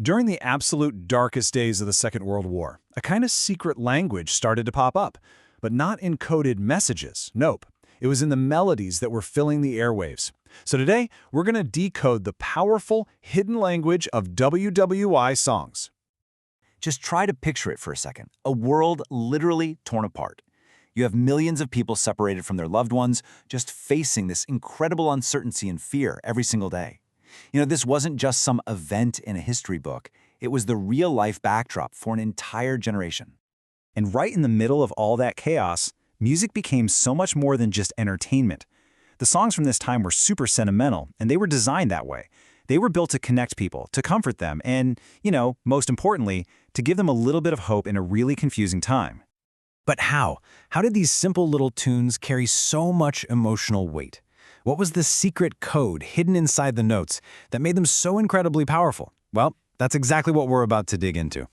During the absolute darkest days of the Second World War, a kind of secret language started to pop up, but not in coded messages. Nope. It was in the melodies that were filling the airwaves. So today, we're going to decode the powerful, hidden language of WWII songs. Just try to picture it for a second. A world literally torn apart. You have millions of people separated from their loved ones, just facing this incredible uncertainty and fear every single day. This wasn't just some event in a history book. It was the real-life backdrop for an entire generation. And right in the middle of all that chaos, music became so much more than just entertainment. The songs from this time were super sentimental, and they were designed that way. They were built to connect people, to comfort them, and, most importantly, to give them a little bit of hope in a really confusing time. But how? How did these simple little tunes carry so much emotional weight? What was the secret code hidden inside the notes that made them so incredibly powerful? Well, that's exactly what we're about to dig into.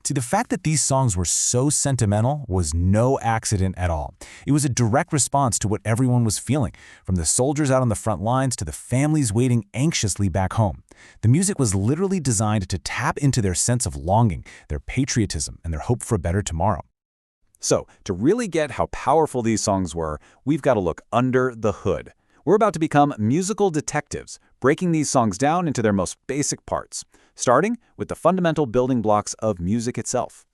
See, the fact that these songs were so sentimental was no accident at all. It was a direct response to what everyone was feeling, from the soldiers out on the front lines to the families waiting anxiously back home. The music was literally designed to tap into their sense of longing, their patriotism, and their hope for a better tomorrow. So, to really get how powerful these songs were, we've got to look under the hood. We're about to become musical detectives, breaking these songs down into their most basic parts, starting with the fundamental building blocks of music itself.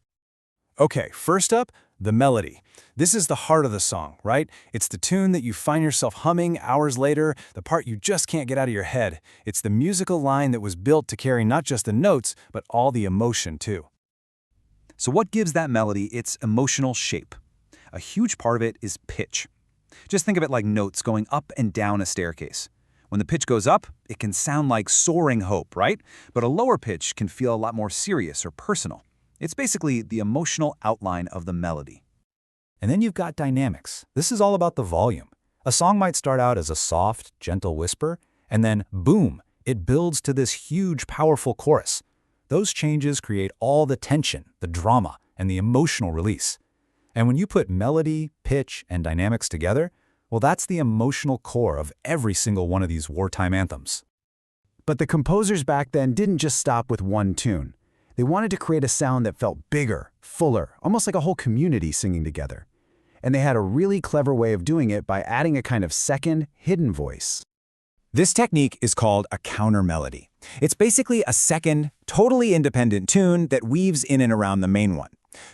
Okay, first up, the melody. This is the heart of the song, right? It's the tune that you find yourself humming hours later, the part you just can't get out of your head. It's the musical line that was built to carry not just the notes, but all the emotion too. So what gives that melody its emotional shape? A huge part of it is pitch. Just think of it like notes going up and down a staircase. When the pitch goes up, it can sound like soaring hope, right? But a lower pitch can feel a lot more serious or personal. It's basically the emotional outline of the melody. And then you've got dynamics. This is all about the volume. A song might start out as a soft, gentle whisper, and then, boom, it builds to this huge, powerful chorus. Those changes create all the tension, the drama, and the emotional release. And when you put melody, pitch, and dynamics together, well, that's the emotional core of every single one of these wartime anthems. But the composers back then didn't just stop with one tune. They wanted to create a sound that felt bigger, fuller, almost like a whole community singing together. And they had a really clever way of doing it by adding a kind of second, hidden voice. This technique is called a counter melody. It's basically a second, totally independent tune that weaves in and around the main one.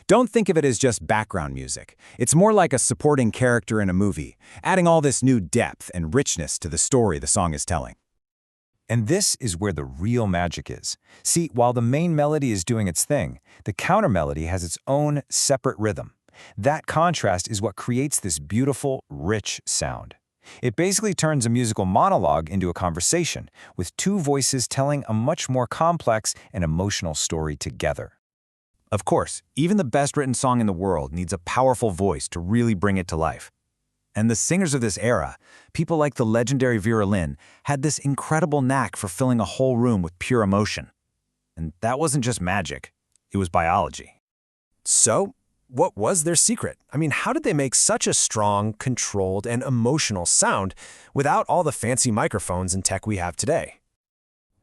Don't think of it as just background music. It's more like a supporting character in a movie, adding all this new depth and richness to the story the song is telling. And this is where the real magic is. See, while the main melody is doing its thing, the counter melody has its own separate rhythm. That contrast is what creates this beautiful, rich sound. It basically turns a musical monologue into a conversation, with two voices telling a much more complex and emotional story together. Of course, even the best-written song in the world needs a powerful voice to really bring it to life. And the singers of this era, people like the legendary Vera Lynn, had this incredible knack for filling a whole room with pure emotion. And that wasn't just magic, it was biology. So, what was their secret? How did they make such a strong, controlled, and emotional sound without all the fancy microphones and tech we have today?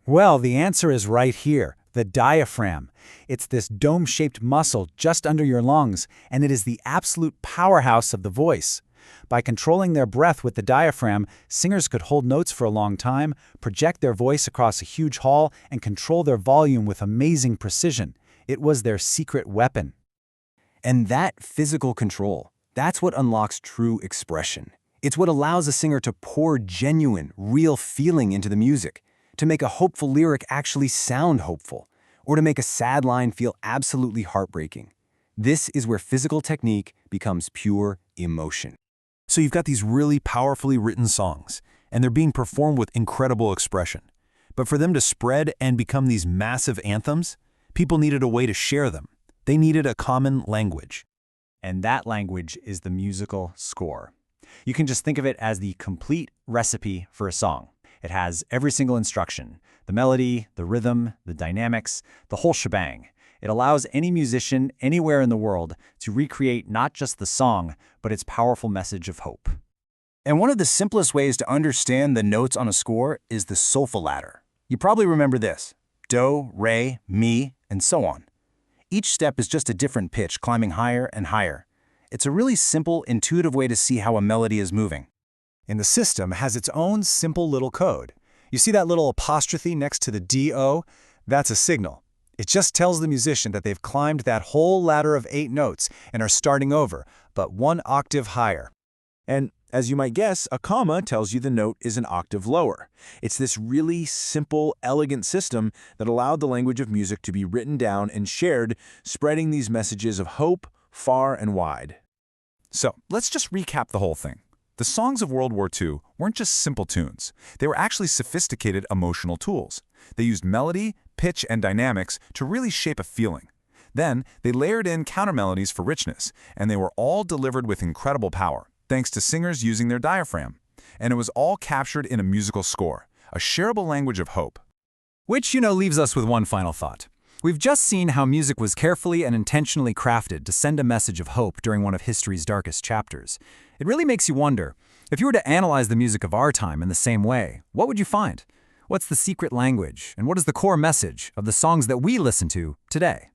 Well, the answer is right here. The diaphragm. It's this dome-shaped muscle just under your lungs, and it is the absolute powerhouse of the voice. By controlling their breath with the diaphragm, singers could hold notes for a long time, project their voice across a huge hall, and control their volume with amazing precision. It was their secret weapon. And that physical control, that's what unlocks true expression. It's what allows a singer to pour genuine, real feeling into the music, to make a hopeful lyric actually sound hopeful, or to make a sad line feel absolutely heartbreaking. This is where physical technique becomes pure emotion. So you've got these really powerfully written songs, and they're being performed with incredible expression. But for them to spread and become these massive anthems, people needed a way to share them. They needed a common language. And that language is the musical score. You can just think of it as the complete recipe for a song. It has every single instruction, the melody, the rhythm, the dynamics, the whole shebang. It allows any musician anywhere in the world to recreate not just the song, but its powerful message of hope. And one of the simplest ways to understand the notes on a score is the solfa ladder. You probably remember this. do, re, mi, and so on. Each step is just a different pitch climbing higher and higher. It's a really simple, intuitive way to see how a melody is moving. And the system has its own simple little code. You see that little apostrophe next to the D-O? That's a signal. It just tells the musician that they've climbed that whole ladder of 8 notes and are starting over, but 1 octave higher. And as you might guess, a comma tells you the note is an octave lower. It's this really simple, elegant system that allowed the language of music to be written down and shared, spreading these messages of hope far and wide. So let's just recap the whole thing. The songs of World War II weren't just simple tunes. They were actually sophisticated emotional tools. They used melody, pitch, and dynamics to really shape a feeling. Then, they layered in counter-melodies for richness, and they were all delivered with incredible power, thanks to singers using their diaphragm. And it was all captured in a musical score, a shareable language of hope. Which, leaves us with one final thought. We've just seen how music was carefully and intentionally crafted to send a message of hope during one of history's darkest chapters. It really makes you wonder, if you were to analyze the music of our time in the same way, what would you find? What's the secret language, and what is the core message of the songs that we listen to today?